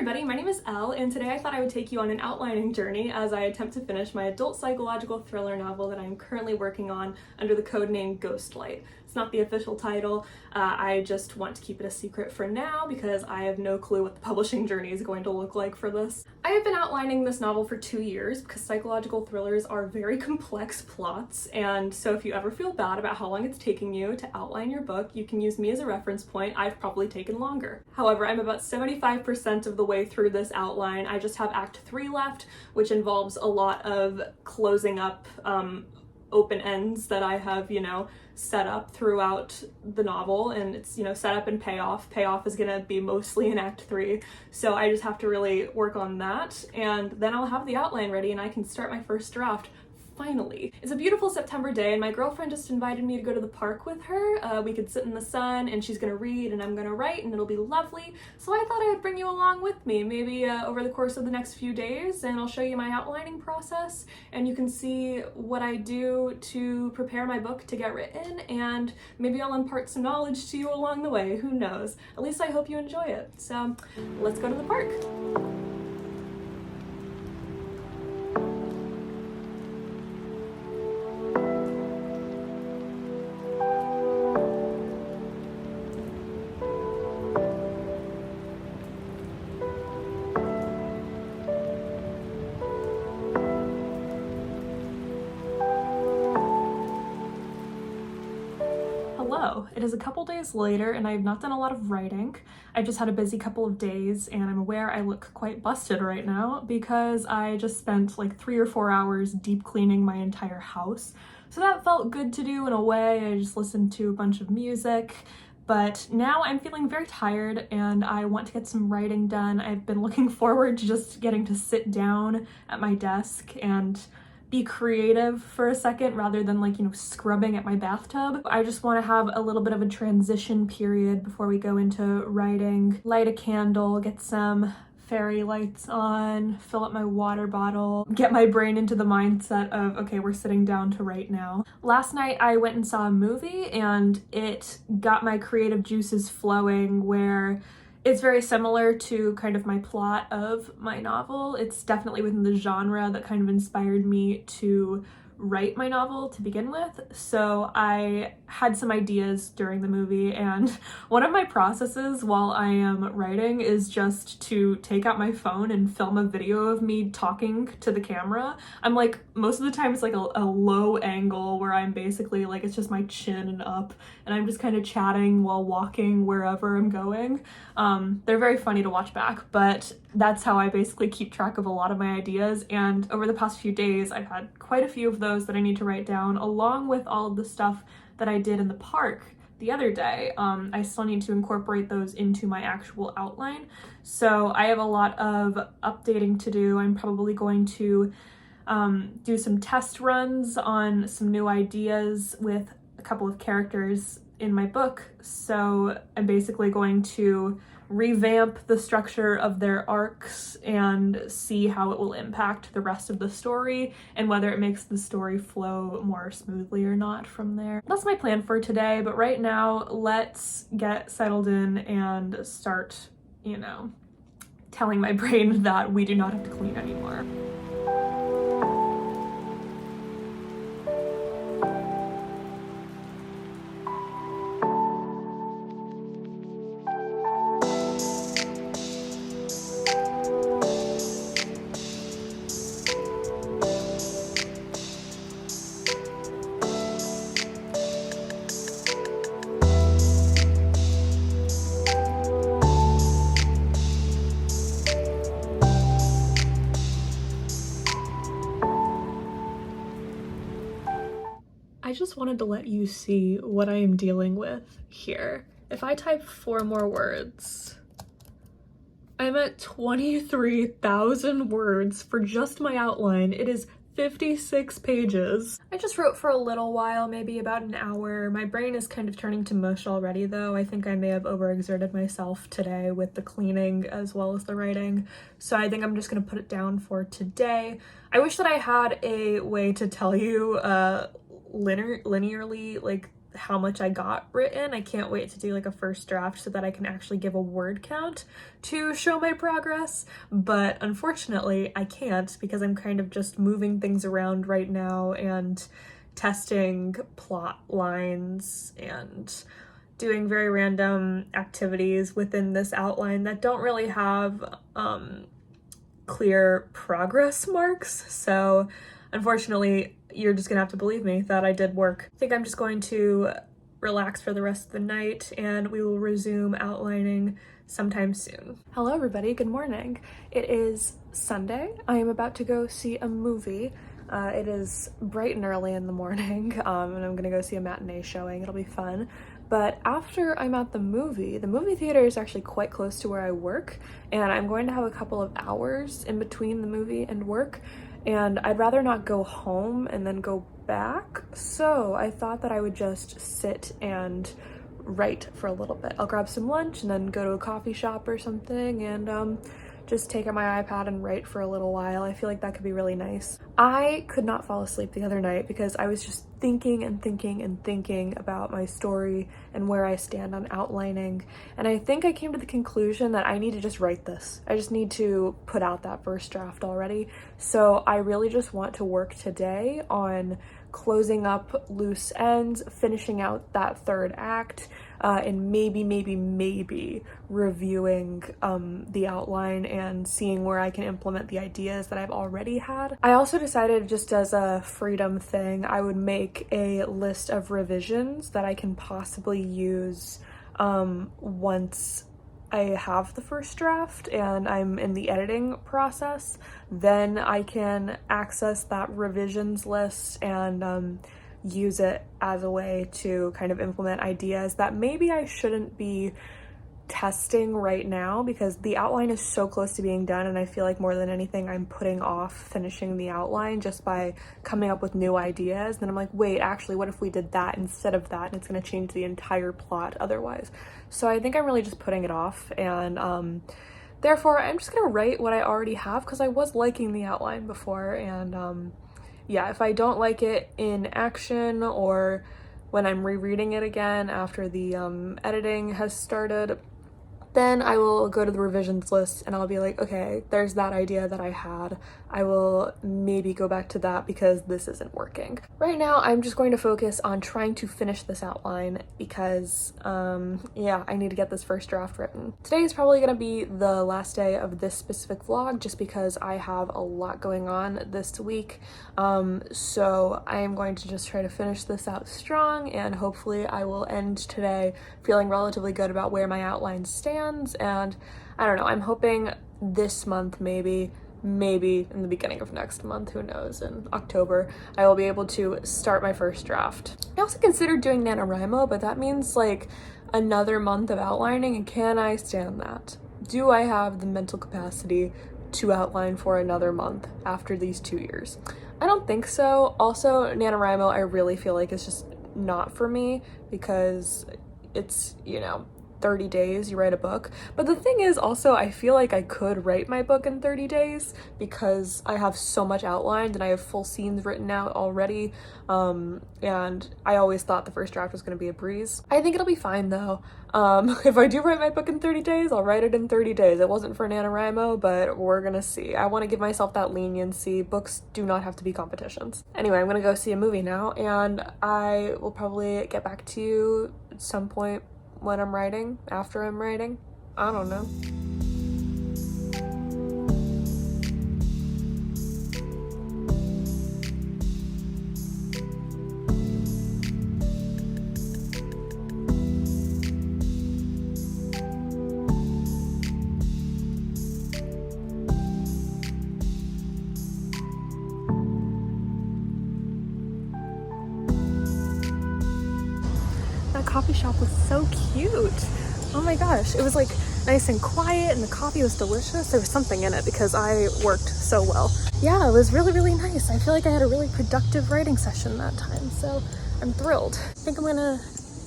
everybody, my name is Elle, and today I thought I would take you on an outlining journey as I attempt to finish my adult psychological thriller novel that I'm currently working on under the codename Ghostlight. It's not the official title. I just want to keep it a secret for now because I have no clue what the publishing journey is going to look like for this. I have been outlining this novel for 2 years because psychological thrillers are very complex plots, and so if you ever feel bad about how long it's taking you to outline your book, you can use me as a reference point. I've probably taken longer. However, I'm about 75% of the way through this outline. I just have Act 3 left, which involves a lot of closing up open ends that I have, set up throughout the novel, and it's, set up and payoff. Payoff is gonna be mostly in Act 3, so I just have to really work on that, and then I'll have the outline ready and I can start my first draft. Finally. It's a beautiful September day and my girlfriend just invited me to go to the park with her. We could sit in the sun and she's gonna read and I'm gonna write and it'll be lovely. So I thought I would bring you along with me, maybe over the course of the next few days, and I'll show you my outlining process and you can see what I do to prepare my book to get written, and maybe I'll impart some knowledge to you along the way, who knows. At least I hope you enjoy it. So let's go to the park. Hello. It is a couple days later and I have not done a lot of writing. I've just had a busy couple of days and I'm aware I look quite busted right now because I just spent like 3 or 4 hours deep cleaning my entire house. So that felt good to do in a way. I just listened to a bunch of music. But now I'm feeling very tired and I want to get some writing done. I've been looking forward to just getting to sit down at my desk and be creative for a second rather than scrubbing at my bathtub. I just want to have a little bit of a transition period before we go into writing. Light a candle, get some fairy lights on, fill up my water bottle, get my brain into the mindset of, okay, we're sitting down to write now. Last night I went and saw a movie and it got my creative juices flowing, where it's very similar to kind of my plot of my novel. It's definitely within the genre that kind of inspired me to write my novel to begin with. So I had some ideas during the movie, and one of my processes while I am writing is just to take out my phone and film a video of me talking to the camera. I'm like, most of the time it's like a low angle where I'm basically like, it's just my chin and up, and I'm just kind of chatting while walking wherever I'm going. They're very funny to watch back, but that's how I basically keep track of a lot of my ideas. And over the past few days, I've had quite a few of those that I need to write down, along with all of the stuff that I did in the park the other day. I still need to incorporate those into my actual outline. So I have a lot of updating to do. I'm probably going to do some test runs on some new ideas with a couple of characters in my book. So I'm basically going to revamp the structure of their arcs and see how it will impact the rest of the story and whether it makes the story flow more smoothly or not from there. That's my plan for today, but right now let's get settled in and start, telling my brain that we do not have to clean anymore. I just wanted to let you see what I am dealing with here. If I type 4 more words, I'm at 23,000 words for just my outline. It is 56 pages. I just wrote for a little while, maybe about an hour. My brain is kind of turning to mush already though. I think I may have overexerted myself today with the cleaning as well as the writing. So I think I'm just gonna put it down for today. I wish that I had a way to tell you linearly like how much I got written. I can't wait to do like a first draft so that I can actually give a word count to show my progress, but unfortunately I can't because I'm kind of just moving things around right now and testing plot lines and doing very random activities within this outline that don't really have clear progress marks. So unfortunately, you're just gonna have to believe me that I did work. I think I'm just going to relax for the rest of the night and we will resume outlining sometime soon. Hello everybody, good morning. It is Sunday. I am about to go see a movie. It is bright and early in the morning, and I'm gonna go see a matinee showing. It'll be fun. But after I'm at the movie theater is actually quite close to where I work, and I'm going to have a couple of hours in between the movie and work, and I'd rather not go home and then go back, so I thought that I would just sit and write for a little bit. I'll grab some lunch and then go to a coffee shop or something and just take out my iPad and write for a little while. I feel like that could be really nice. I could not fall asleep the other night because I was just thinking and thinking and thinking about my story and where I stand on outlining. And I think I came to the conclusion that I need to just write this. I just need to put out that first draft already. So I really just want to work today on closing up loose ends, finishing out that third act, and maybe reviewing the outline and seeing where I can implement the ideas that I've already had. I also decided, just as a freedom thing, I would make a list of revisions that I can possibly use once I have the first draft and I'm in the editing process. Then I can access that revisions list and use it as a way to kind of implement ideas that maybe I shouldn't be testing right now because the outline is so close to being done, and I feel like more than anything I'm putting off finishing the outline just by coming up with new ideas. Then I'm like, wait, actually what if we did that instead of that, and it's going to change the entire plot otherwise. So I think I'm really just putting it off, and therefore I'm just gonna write what I already have because I was liking the outline before, and yeah, if I don't like it in action or when I'm rereading it again after the editing has started, then I will go to the revisions list and I'll be like, okay, there's that idea that I had. I will maybe go back to that because this isn't working. Right now, I'm just going to focus on trying to finish this outline because, yeah, I need to get this first draft written. Today is probably gonna be the last day of this specific vlog just because I have a lot going on this week. So I am going to just try to finish this out strong, and hopefully I will end today feeling relatively good about where my outline stands. And I don't know, I'm hoping this month, maybe in the beginning of next month, who knows, in October, I will be able to start my first draft. I also considered doing NaNoWriMo, but that means like another month of outlining, and can I stand that? Do I have the mental capacity to outline for another month after these 2 years? I don't think so. Also, NaNoWriMo I really feel like is just not for me because it's, you know, 30 days you write a book. But the thing is also, I feel like I could write my book in 30 days because I have so much outlined and I have full scenes written out already, and I always thought the first draft was going to be a breeze. I think it'll be fine though. If I do write my book in 30 days, I'll write it in 30 days. It wasn't for NaNoWriMo, but we're gonna see. I want to give myself that leniency. Books do not have to be competitions. Anyway, I'm gonna go see a movie now, and I will probably get back to you at some point when I'm writing, after I'm writing. I don't know. That coffee shop was so cute. Oh my gosh, it was like nice and quiet and the coffee was delicious. There was something in it because I worked so well. Yeah, it was really nice. I feel like I had a really productive writing session that time, so I'm thrilled. I think I'm gonna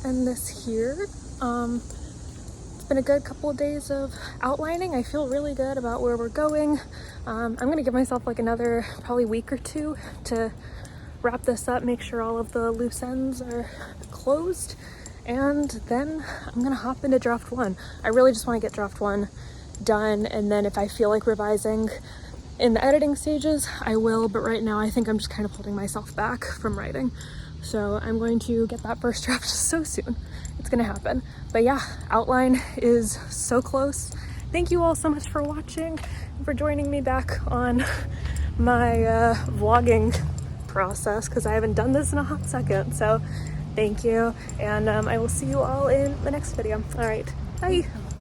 end this here. It's been a good couple of days of outlining. I feel really good about where we're going. I'm gonna give myself like another probably week or two to wrap this up, make sure all of the loose ends are closed, and then I'm gonna hop into draft 1. I really just want to get draft 1 done, and then if I feel like revising in the editing stages, I will, but right now I think I'm just kind of holding myself back from writing. So I'm going to get that first draft so soon. It's gonna happen. But yeah, outline is so close. Thank you all so much for watching and for joining me back on my vlogging process, because I haven't done this in a hot second. So thank you, and I will see you all in the next video. All right, bye.